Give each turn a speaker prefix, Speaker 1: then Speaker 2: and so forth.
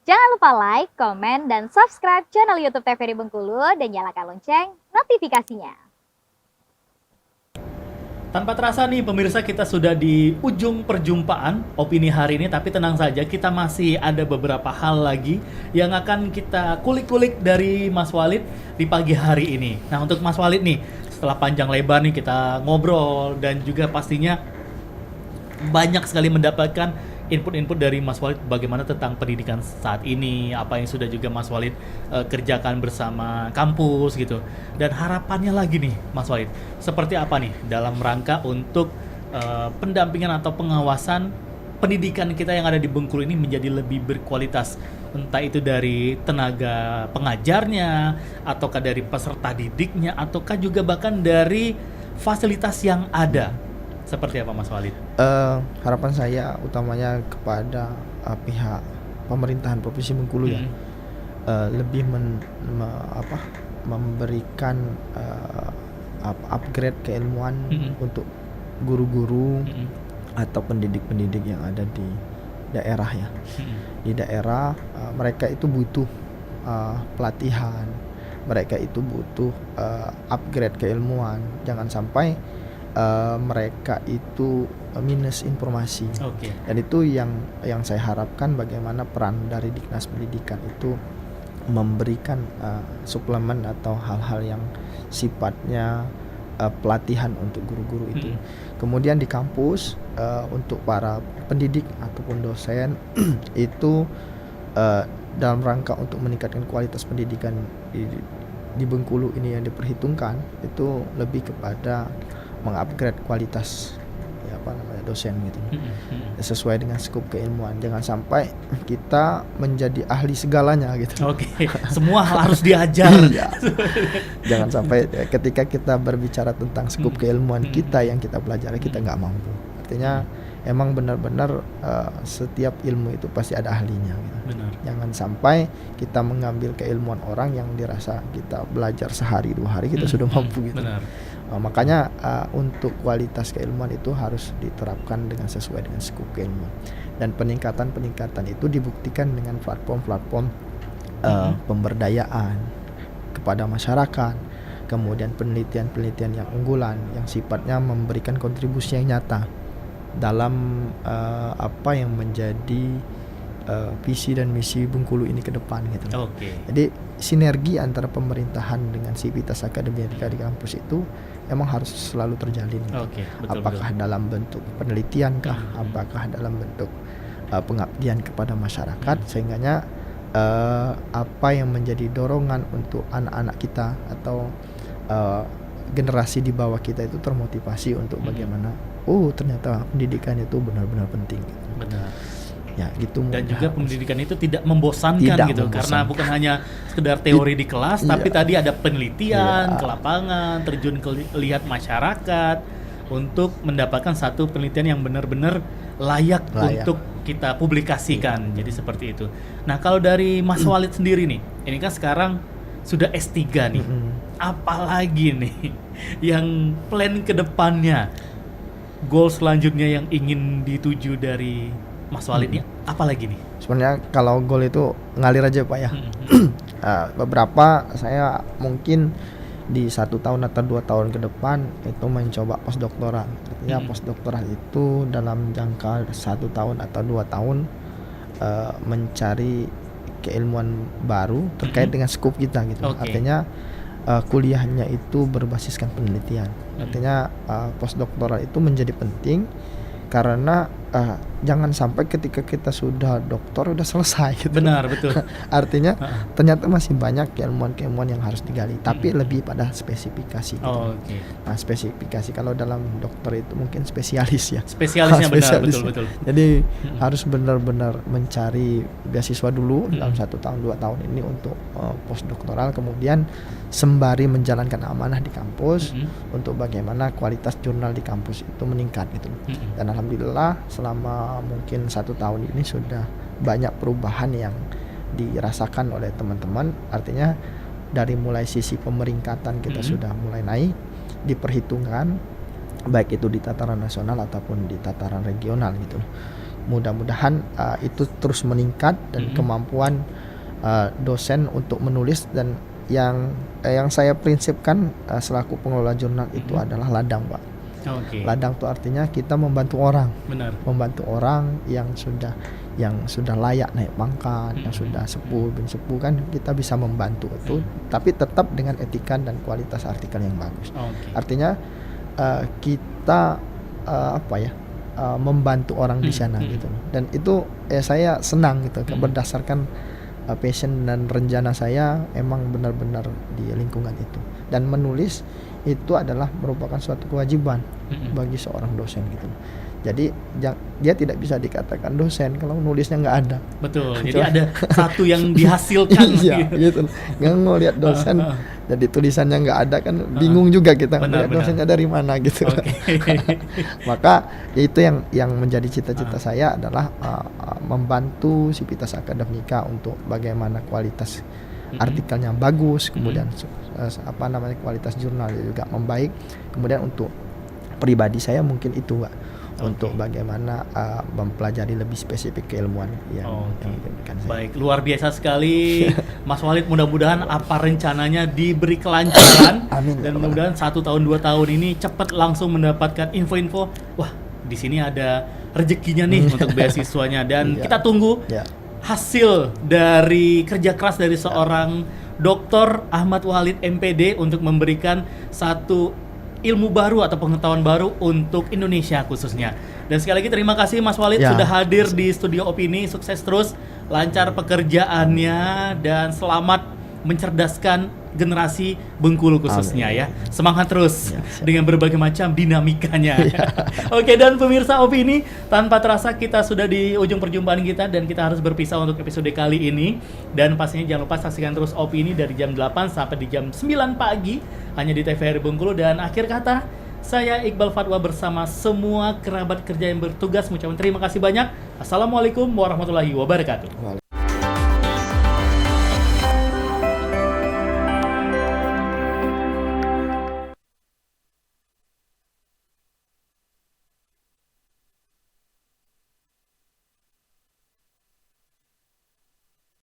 Speaker 1: Jangan lupa like, komen, dan subscribe channel YouTube TVRI Bengkulu dan nyalakan lonceng notifikasinya.
Speaker 2: Tanpa terasa nih pemirsa, kita sudah di ujung perjumpaan opini hari ini. Tapi tenang saja, kita masih ada beberapa hal lagi yang akan kita kulik-kulik dari Mas Walid di pagi hari ini. Nah, untuk Mas Walid nih, setelah panjang lebar nih kita ngobrol dan juga pastinya banyak sekali mendapatkan input-input dari Mas Walid bagaimana tentang pendidikan saat ini, apa yang sudah juga Mas Walid kerjakan bersama kampus gitu. Dan harapannya lagi nih Mas Walid, seperti apa nih dalam rangka untuk pendampingan atau pengawasan pendidikan kita yang ada di Bengkulu ini menjadi lebih berkualitas, entah itu dari tenaga pengajarnya, ataukah dari peserta didiknya, ataukah juga bahkan dari fasilitas yang ada. Seperti apa Mas Walid?
Speaker 3: Harapan saya utamanya kepada pihak pemerintahan Provinsi Bengkulu ya, lebih memberikan upgrade keilmuan untuk guru-guru atau pendidik-pendidik yang ada di daerah ya. Di daerah mereka itu butuh pelatihan, mereka itu butuh upgrade keilmuan. Jangan sampai mereka itu minus informasi. Dan itu yang saya harapkan, bagaimana peran dari Dinas Pendidikan itu memberikan suplemen atau hal-hal yang sifatnya pelatihan untuk guru-guru itu. Kemudian di kampus untuk para pendidik ataupun dosen itu dalam rangka untuk meningkatkan kualitas pendidikan di Bengkulu ini yang diperhitungkan itu lebih kepada mengupgrade kualitas dosen gitu, sesuai dengan skop keilmuan. Jangan sampai kita menjadi ahli segalanya gitu.
Speaker 2: Semua harus diajar.
Speaker 3: Jangan sampai ketika kita berbicara tentang skop keilmuan kita yang kita pelajari kita nggak mampu. Artinya emang benar-benar setiap ilmu itu pasti ada ahlinya gitu. Jangan sampai kita mengambil keilmuan orang yang dirasa kita belajar sehari 2 hari kita sudah mampu gitu. Makanya untuk kualitas keilmuan itu harus diterapkan dengan sesuai dengan skop keilmuan, dan peningkatan itu dibuktikan dengan platform-platform pemberdayaan kepada masyarakat, kemudian penelitian-penelitian yang unggulan yang sifatnya memberikan kontribusi yang nyata dalam apa yang menjadi visi dan misi Bengkulu ini ke depan gitu. Jadi sinergi antara pemerintahan dengan sivitas akademika di kampus itu emang harus selalu terjalin. Apakah dalam bentuk penelitian kah, apakah dalam bentuk pengabdian kepada masyarakat, sehingganya apa yang menjadi dorongan untuk anak-anak kita atau generasi di bawah kita itu termotivasi untuk bagaimana ternyata pendidikan itu benar-benar penting. Ya, gitu. Dan
Speaker 2: juga pendidikan itu tidak membosankan gitu, karena bukan hanya sekedar teori di kelas, tapi tadi ada penelitian ke lapangan, terjun ke lihat masyarakat untuk mendapatkan satu penelitian yang benar-benar layak untuk kita publikasikan. Jadi seperti itu. Nah, kalau dari Mas Walid sendiri nih, ini kan sekarang sudah S3 nih. Apalagi nih yang plan ke depannya, goal selanjutnya yang ingin dituju dari Mas Walid ini apa lagi nih?
Speaker 3: Sebenarnya kalau goal itu ngalir aja Pak ya. Beberapa saya mungkin di 1 tahun atau 2 tahun ke depan itu mencoba postdoktoral. Artinya postdoktoral itu dalam jangka 1 tahun atau 2 tahun mencari keilmuan baru terkait dengan skop kita gitu. Artinya kuliahnya itu berbasiskan penelitian. Artinya postdoktoral itu menjadi penting karena jangan sampai ketika kita sudah doktor udah selesai gitu.
Speaker 2: Benar, betul.
Speaker 3: Artinya ternyata masih banyak keilmuan-keilmuan yang harus digali, tapi lebih pada spesifikasi gitu. Nah, spesifikasi kalau dalam dokter itu mungkin spesialis ya.
Speaker 2: Spesialisnya benar, betul.
Speaker 3: Jadi harus benar-benar mencari beasiswa dulu dalam 1 tahun 2 tahun ini untuk postdoktoral, kemudian sembari menjalankan amanah di kampus untuk bagaimana kualitas jurnal di kampus itu meningkat gitu. Dan alhamdulillah selama mungkin 1 tahun ini sudah banyak perubahan yang dirasakan oleh teman-teman. Artinya dari mulai sisi pemeringkatan kita sudah mulai naik, diperhitungkan baik itu di tataran nasional ataupun di tataran regional gitu. mudah-mudahan itu terus meningkat dan kemampuan dosen untuk menulis, dan yang saya prinsipkan selaku pengelola jurnal itu adalah ladang, Pak. Ladang itu artinya kita membantu orang.
Speaker 2: Benar.
Speaker 3: Membantu orang yang sudah layak naik pangkat, yang sudah sepuh bin sepuh, kan kita bisa membantu itu, tapi tetap dengan etika dan kualitas artikel yang bagus. Artinya kita membantu orang di sana gitu. Dan itu saya senang gitu, berdasarkan passion dan rencana saya emang benar-benar di lingkungan itu. Dan menulis itu adalah merupakan suatu kewajiban bagi seorang dosen gitu. Jadi dia tidak bisa dikatakan dosen kalau nulisnya nggak ada.
Speaker 2: Betul. Jadi ada satu yang dihasilkan.
Speaker 3: Iya, gitu. Nggak mau lihat dosen, jadi tulisannya nggak ada, kan bingung juga kita. Lihat dosennya dari mana gitu. Maka itu yang menjadi cita-cita saya adalah membantu Sivitas Akademika untuk bagaimana kualitas artikelnya bagus, kemudian kualitas jurnal juga membaik. Kemudian untuk pribadi saya mungkin itu, Pak. Untuk bagaimana mempelajari lebih spesifik keilmuan yang diberikan saya.
Speaker 2: Baik, luar biasa sekali Mas Walid, mudah-mudahan apa rencananya diberi kelancaran.
Speaker 3: Amin.
Speaker 2: Dan mudah-mudahan 1 tahun 2 tahun ini cepat langsung mendapatkan info-info, wah di sini ada rezekinya nih untuk beasiswanya, dan kita tunggu hasil dari kerja keras dari seorang Dr. Ahmad Walid MPD untuk memberikan satu ilmu baru atau pengetahuan baru untuk Indonesia khususnya. Dan sekali lagi terima kasih Mas Walid sudah hadir di Studio Opini. Sukses terus, lancar pekerjaannya, dan selamat mencerdaskan generasi Bengkulu khususnya. Amin. Ya. Semangat terus dengan berbagai macam dinamikanya. Oke, dan pemirsa Opini, tanpa terasa kita sudah di ujung perjumpaan kita dan kita harus berpisah untuk episode kali ini. Dan pastinya jangan lupa saksikan terus Opini dari jam 8 sampai di jam 9 pagi hanya di TVRI Bengkulu. Dan akhir kata, saya Iqbal Fatwa bersama semua kerabat kerja yang bertugas mengucapkan terima kasih banyak. Assalamualaikum warahmatullahi wabarakatuh.